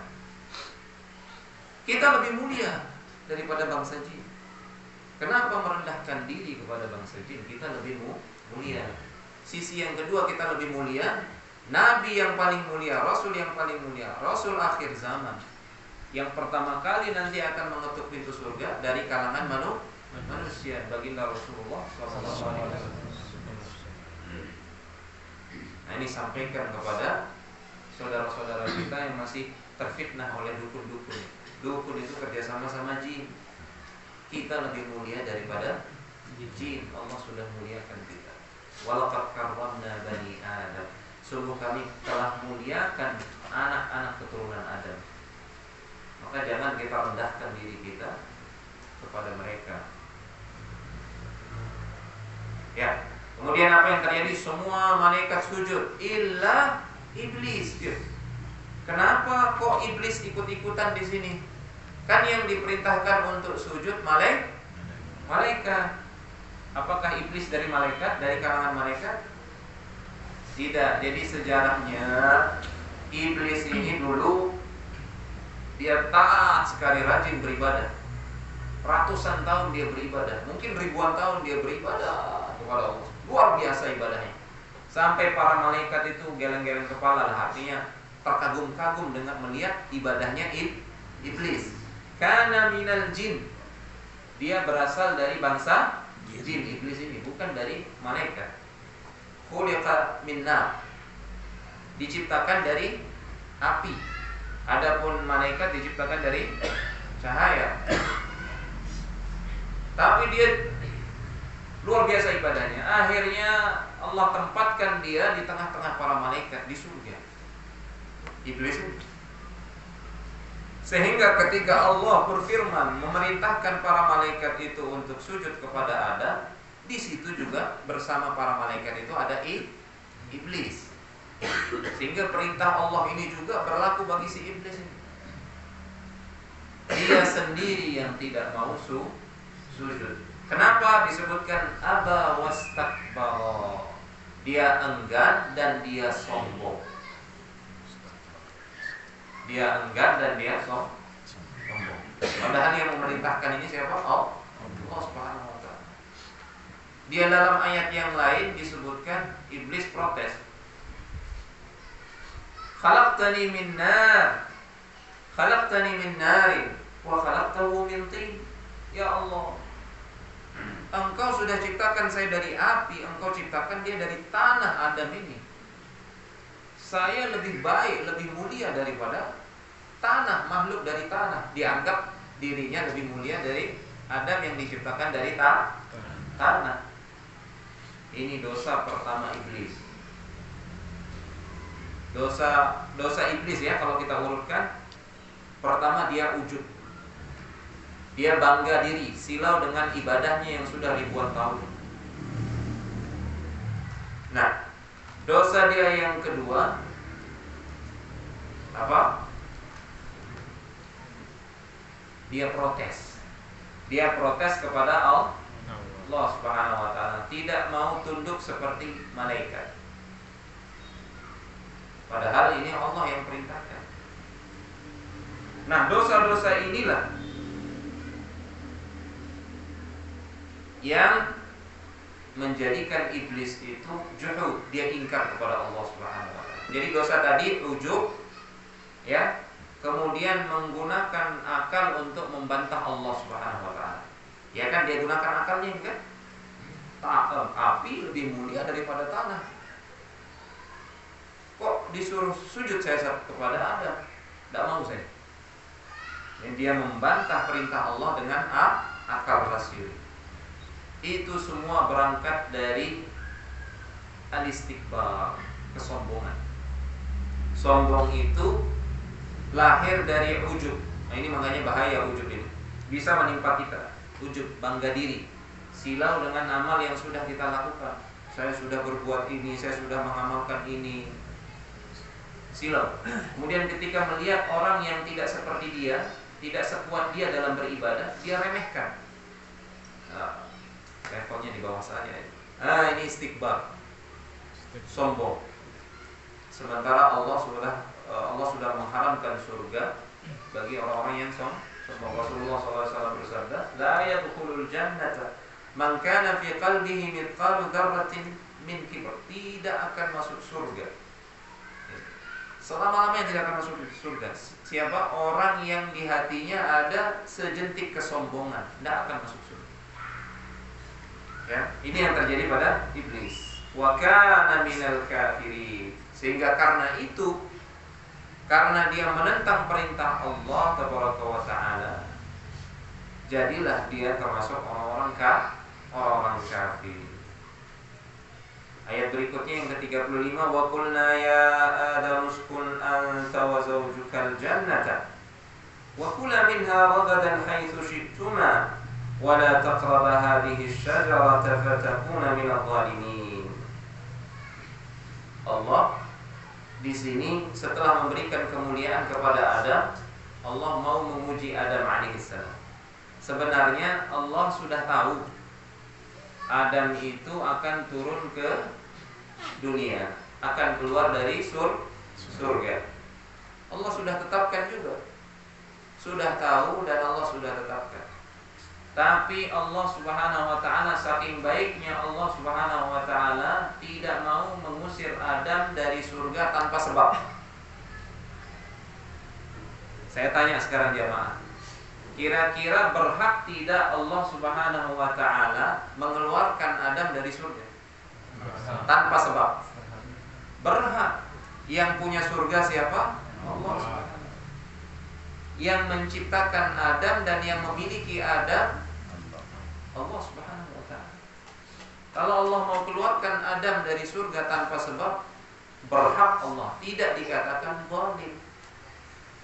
Kita lebih mulia daripada bangsa jin. Kenapa merendahkan diri kepada bangsa jin? Kita lebih mulia. Sisi yang kedua, kita lebih mulia. Nabi yang paling mulia, Rasul yang paling mulia, Rasul akhir zaman, yang pertama kali nanti akan mengetuk pintu surga dari kalangan manusia, baginda Rasulullah SAW. Nah, ini sampaikan kepada saudara-saudara kita yang masih terfitnah oleh dukun-dukun. Dukun itu kerjasama sama jin. Kita lebih mulia daripada jin. Allah sudah muliakan kita. Walaqad karramna bani Adam. Sungguh kami telah muliakan anak-anak keturunan Adam. Maka jangan kita rendahkan diri kita kepada mereka. Ya. Kemudian apa yang terjadi? Semua malaikat sujud illa iblis. Kenapa kok iblis ikut-ikutan di sini? Kan yang diperintahkan untuk sujud malaikat. Apakah iblis dari malaikat, dari kalangan malaikat? Tidak. Jadi sejarahnya iblis ini dulu dia taat sekali, rajin beribadah. Ratusan tahun dia beribadah, mungkin ribuan tahun dia beribadah kepada Allah. Luar biasa ibadahnya. Sampai para malaikat itu geleng-geleng kepala lah, artinya terkagum-kagum dengan melihat ibadahnya iblis. Kana minal jin. Dia berasal dari bangsa jin, iblis ini, bukan dari malaikat. Khuliqa min nar. Diciptakan dari api. Adapun malaikat diciptakan dari cahaya. Tapi dia luar biasa ibadahnya. Akhirnya Allah tempatkan dia di tengah-tengah para malaikat di surga. Iblis itu. Sehingga ketika Allah berfirman memerintahkan para malaikat itu untuk sujud kepada Adam, di situ juga bersama para malaikat itu ada iblis. Sehingga perintah Allah ini juga berlaku bagi si iblis ini. Dia sendiri yang tidak mau sujud. Kenapa disebutkan aba wastakbara? Dia enggan dan dia sombong. Dia enggan dan dia sombong. Padahal yang memerintahkan ini siapa? Allah Subhanahu wa ta'ala. Dia dalam ayat yang lain disebutkan iblis protes. Khalaqtani min nar, khalaqtani min narin, wa khalaqtahu min tin. Ya Allah, Engkau sudah ciptakan saya dari api, Engkau ciptakan dia dari tanah Adam ini. saya lebih baik, lebih mulia daripada tanah, makhluk dari tanah. Dianggap dirinya lebih mulia dari Adam yang diciptakan dari tanah. Ini dosa pertama iblis. Dosa iblis ya, kalau kita urutkan. Pertama, dia ujub. Dia bangga diri, silau dengan ibadahnya yang sudah ribuan tahun. Nah, dosa dia yang kedua apa? Dia protes. Dia protes kepada Allah Subhanahu wa ta'ala, tidak mau tunduk seperti malaikat. Padahal ini Allah yang perintahkan. Nah, dosa-dosa inilah yang menjadikan iblis itu juhud, dia ingkar kepada Allah Subhanahu wa ta'ala. Jadi dosa tadi ujub ya, kemudian menggunakan akal untuk membantah Allah Subhanahu wa ta'ala. Ya kan, dia gunakan akalnya kan? Api lebih mulia daripada tanah. Kok disuruh sujud saya kepada Adam? Tidak mau saya. Dan dia membantah perintah Allah dengan akal rasio. Itu semua berangkat dari al-istikbar, kesombongan. Sombong itu lahir dari ujub. Nah, ini makanya bahaya ujub ini. Bisa menimpa kita. Ujub, bangga diri, silau dengan amal yang sudah kita lakukan. Saya sudah berbuat ini, saya sudah mengamalkan ini. Silau. Kemudian ketika melihat orang yang tidak seperti dia, tidak sekuat dia dalam beribadah, dia remehkan. Nah, levelnya di bawah saya. Ini istikbar, sombong. Sementara Allah sudah mengharamkan surga bagi orang-orang yang sombong. Rasulullah SAW bersabda, la yadkhulul jannata man kana fi qalbihi mithqalu dzarratin min kibr. Tidak akan masuk surga. Selama-lamanya tidak akan masuk surga. Siapa? Orang yang di hatinya ada sejentik kesombongan, tidak akan masuk surga. Ya, ini yang terjadi pada iblis. Wa kana minal kafirin. Sehingga karena itu, karena dia menentang perintah Allah Taala, jadilah dia termasuk orang-orang kafir. Ayat berikutnya yang ke-35, wa qulna ya Adam uskun anta wa zawjukal jannata wa kula minha ragadan haitsu syi'tuma wa la taqraba hadhihi asy-syajarata fatakuna minadh dhalimin. Allah di sini setelah memberikan kemuliaan kepada Adam, Allah mau menguji Adam alaihissalam. Sebenarnya Allah sudah tahu Adam itu akan turun ke dunia, akan keluar dari surga. Allah sudah tetapkan juga, sudah tahu dan Allah sudah tetapkan. Tapi Allah Subhanahu wa ta'ala saking baiknya Allah Subhanahu wa ta'ala tidak mau mengusir Adam dari surga tanpa sebab. Saya tanya sekarang jamaah, kira-kira berhak tidak Allah Subhanahu wa ta'ala mengeluarkan Adam dari surga tanpa sebab? Berhak. Yang punya surga siapa? Allah Subhanahu. Yang menciptakan Adam dan yang memiliki Adam Allah Subhanahu wa ta'ala. Kalau Allah mau keluarkan Adam dari surga tanpa sebab, berhak Allah, tidak dikatakan zalim.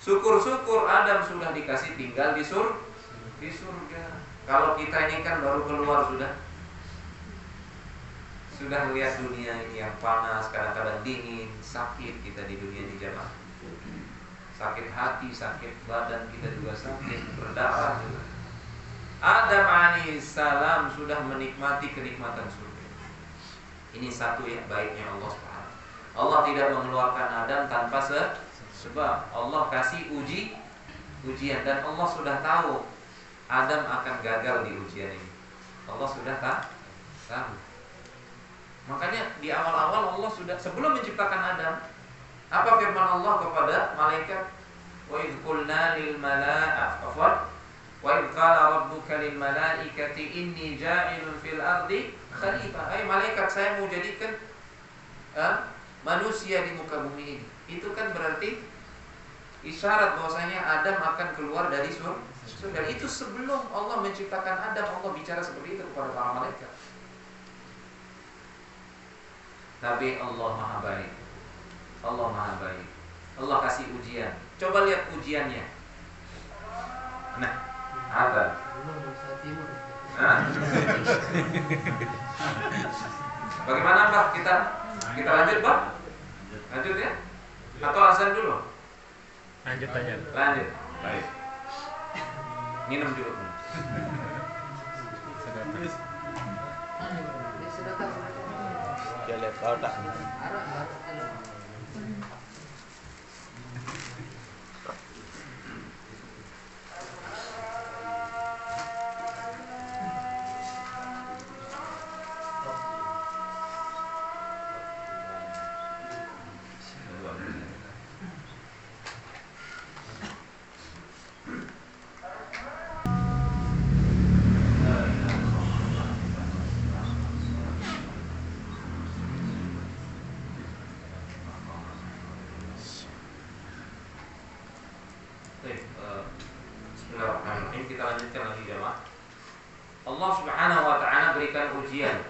Syukur-syukur Adam sudah dikasih tinggal di surga. Kalau kita ini kan baru keluar sudah melihat dunia ini yang panas, kadang-kadang dingin, sakit kita di dunia ini jamaah. Sakit hati, sakit badan kita juga sakit, berdarah juga. Adam alaihissalam sudah menikmati kenikmatan surga. Ini satu yang baiknya Allah Subhanahu. Allah tidak mengeluarkan Adam tanpa sebab. Allah kasih ujian dan Allah sudah tahu Adam akan gagal di ujian ini. Allah sudah tahu. Makanya di awal-awal Allah sudah, sebelum menciptakan Adam, apa firman Allah kepada malaikat? Wa idh qulna lil malaa'ikati wa idh qala rabbuka lil malaa'ikati inni jaa'ilun fil ardi khalifah. Hai malaikat, saya mau jadikan manusia di muka bumi ini. Itu kan berarti isyarat bahwasanya Adam akan keluar dari surga. Itu sebelum Allah menciptakan Adam, Allah bicara seperti itu kepada para malaikat. Tapi Allah Maha Baik. Allah Maha Baik. Allah kasih ujian. Coba lihat ujiannya. Nah, apa? Nah. Bagaimana Pak? Kita lanjut Pak? Lanjut ya? Atau azan dulu?
Lanjut aja.
Lanjut. Baik. Minum dulu.
Dia lihat tahu tak?
Bismillahirrahmanirrahim. Kita lanjutkan lagi jemaah. Allah Subhanahu wa taala berikan ujian.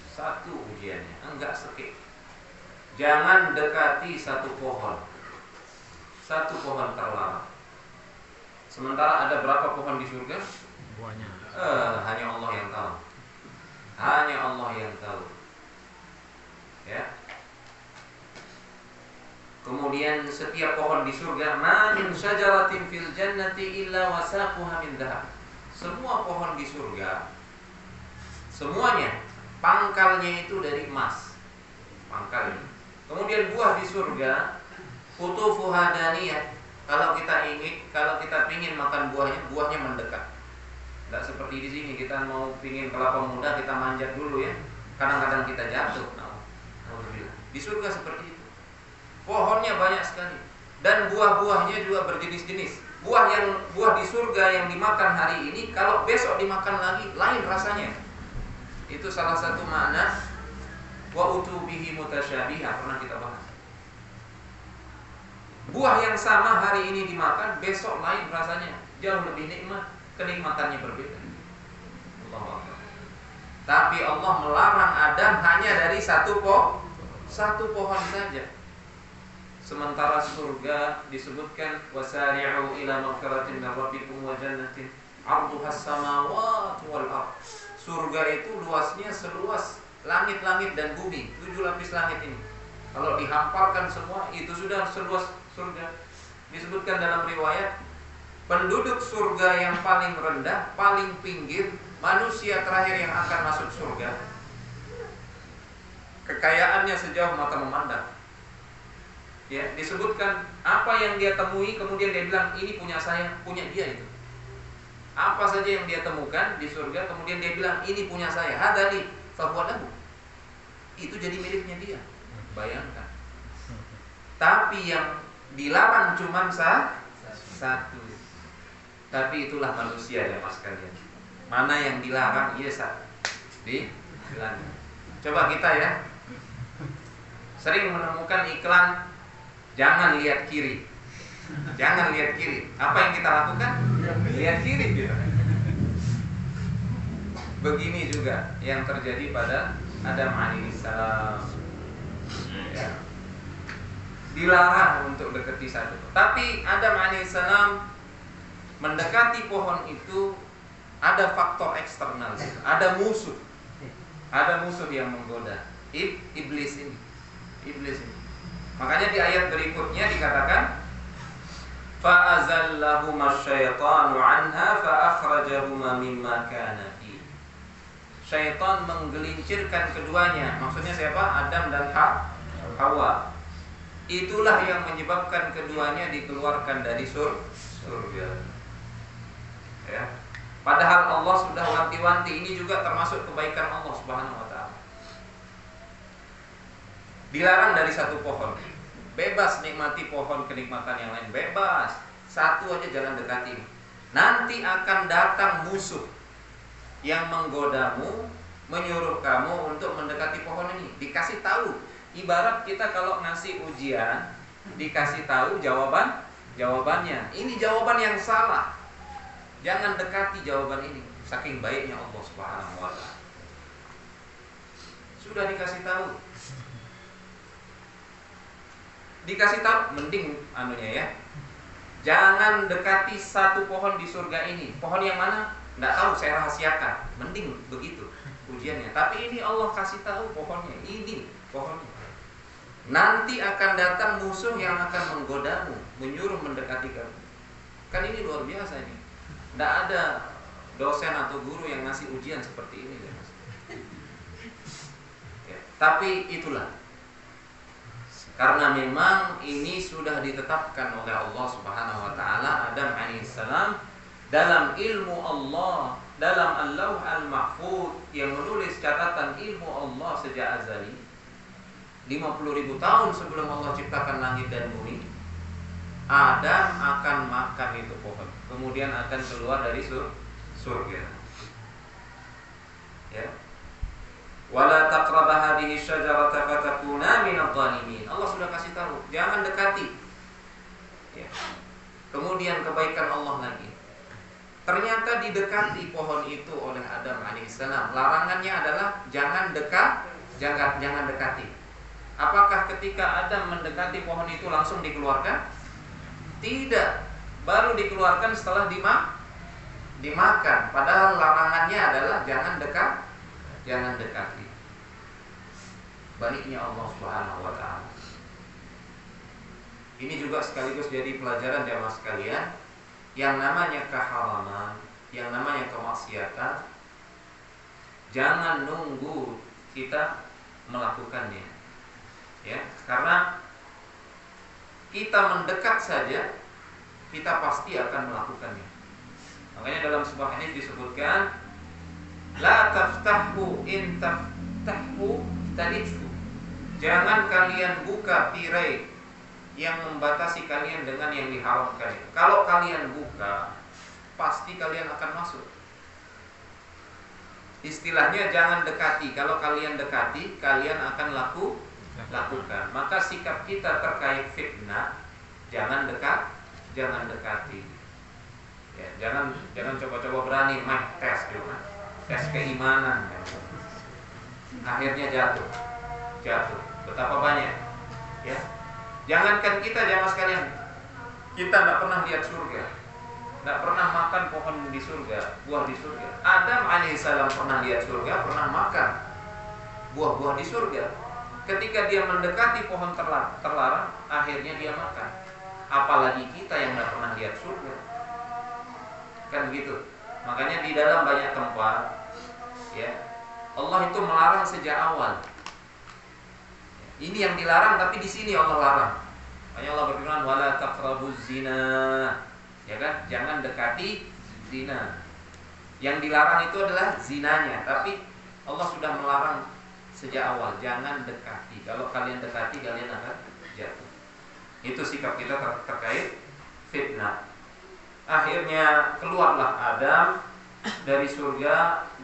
Satu ujiannya, enggak sedikit. Jangan dekati satu pohon. Satu pohon terlarang. Sementara ada berapa pohon di surga?
Buahnya.
Hanya Allah yang tahu. Hanya Allah yang tahu. Ya. Kemudian setiap pohon di surga, ma min syajaratin fil jannati illa wasaquha min dhahab. Semua pohon di surga, semuanya pangkalnya itu dari emas. Pangkalnya. Kemudian buah di surga, qutufuha daniyah. Kalau kita ingin makan buahnya mendekat. Tidak seperti di sini, kita mau pingin kelapa muda, kita manjat dulu ya. Kadang-kadang kita jatuh. Alhamdulillah. Di surga seperti itu. Pohonnya banyak sekali dan buah-buahnya juga berjenis-jenis. Buah di surga yang dimakan hari ini, kalau besok dimakan lagi lain rasanya. Itu salah satu makna wa utubihi mutasyabiha, pernah kita bahas. Buah yang sama hari ini dimakan, besok lain rasanya, jauh lebih nikmat, kenikmatannya berbeda. Allahu Akbar. Tapi Allah melarang Adam hanya dari satu pohon saja. Sementara surga disebutkan wasari'u ila maghfiratin min rabbikum wa jannatin 'arduha as-samawati wal ardh. Surga itu luasnya seluas langit-langit dan bumi, 7 lapis langit ini. Kalau dihamparkan semua itu sudah seluas surga. Disebutkan dalam riwayat, penduduk surga yang paling rendah, paling pinggir, manusia terakhir yang akan masuk surga. Kekayaannya sejauh mata memandang. Ya, disebutkan apa yang dia temui, kemudian dia bilang ini punya saya, punya dia itu. Apa saja yang dia temukan di surga, kemudian dia bilang ini punya saya, hadali fahuwa lahu. Itu jadi miliknya dia. Bayangkan. Tapi yang dilarang cuma satu. Tapi itulah manusia ya mas kalian. Mana yang dilarang? Iya satu. Dilarang. Coba kita ya, sering menemukan iklan jangan lihat kiri. Jangan lihat kiri. Apa yang kita lakukan? Lihat kiri gitu. Begini juga yang terjadi pada Adam alaihissalam. Ya. Dilarang untuk dekati satu. Tapi Adam alaihissalam mendekati pohon itu ada faktor eksternal, ada musuh. Ada musuh yang menggoda. Iblis ini. Makanya di ayat berikutnya dikatakan fa'azallahuma syaitanu anha fa'akhrajahuma mimma kana fi. Syaitan menggelincirkan keduanya. Maksudnya siapa? Adam dan Hawa. Itulah yang menyebabkan keduanya dikeluarkan dari surga. Ya. Padahal Allah sudah wanti-wanti, ini juga termasuk kebaikan Allah Subhanahu wa taala. Dilarang dari satu pohon. Bebas nikmati pohon kenikmatan yang lain, bebas. Satu aja jangan dekati. Nanti akan datang musuh yang menggodamu, menyuruh kamu untuk mendekati pohon ini. Dikasih tahu, Ibarat kita kalau ngasih ujian, dikasih tahu jawabannya. Ini jawaban yang salah. Jangan dekati jawaban ini. Saking baiknya Allah Subhanahu wa taala. Sudah dikasih tahu. Dikasih tahu, mending anunya ya. Jangan dekati satu pohon di surga ini. Pohon yang mana? Nggak tahu, saya rahasiakan. Mending begitu ujiannya. Tapi ini Allah kasih tahu pohonnya. Ini pohonnya. Nanti akan datang musuh yang akan menggodamu, menyuruh mendekati kamu. Kan ini luar biasa ini. Nggak ada dosen atau guru yang ngasih ujian seperti ini. Ya, tapi itulah. Karena memang ini sudah ditetapkan oleh Allah Subhanahu wa taala. Adam alaihissalam dalam ilmu Allah, dalam Al-Lauh Al-Mahfuz yang menulis catatan ilmu Allah sejak azali, 50.000 tahun sebelum Allah ciptakan langit dan bumi, Adam akan makan itu pohon, kemudian akan keluar dari surga. Ya. Wala taqraba hadhihi syajarata fatakuna minadh dhalimin. Allah sudah kasih tahu, jangan dekati. Ya. Kemudian kebaikan Allah lagi. Ternyata didekati pohon itu oleh Adam alaihissalam. Larangannya adalah jangan dekati. Apakah ketika Adam mendekati pohon itu langsung dikeluarkan? Tidak. Baru dikeluarkan setelah dimakan. Padahal larangannya adalah jangan dekati. Baiknya Allah Subhanahu wa taala. Ini juga sekaligus jadi pelajaran jamaah sekalian, yang namanya keharaman, yang namanya kemaksiatan, jangan nunggu kita melakukannya. Ya, karena kita mendekat saja, kita pasti akan melakukannya. Makanya dalam sebuah hadis disebutkan, la taftahu in taftahu tadithu. Jangan kalian buka tirai yang membatasi kalian dengan yang diharamkan. Kalau kalian buka, pasti kalian akan masuk. Istilahnya jangan dekati. Kalau kalian dekati, kalian akan lakukan. Maka sikap kita terkait fitnah, jangan dekati. Ya, jangan coba-coba berani tes juga. Tes keimanan. Akhirnya jatuh. Betapa banyak. Ya. Jangankan kita, jamaah sekalian, kita tidak pernah lihat surga, tidak pernah makan pohon di surga, buah di surga. Adam alaihissalam pernah lihat surga, pernah makan buah-buah di surga. Ketika dia mendekati pohon terlarang, akhirnya dia makan. Apalagi kita yang tidak pernah lihat surga. Kan begitu. Makanya di dalam banyak tempat, ya, Allah itu melarang sejak awal. Ini yang dilarang, tapi di sini Allah larang. Makanya Allah berfirman, wala taqrabuz zina. Ya kan? Jangan dekati zina. Yang dilarang itu adalah zinanya, tapi Allah sudah melarang sejak awal, jangan dekati. Kalau kalian dekati, kalian akan jatuh. Itu sikap kita terkait fitnah. Akhirnya keluarlah Adam dari surga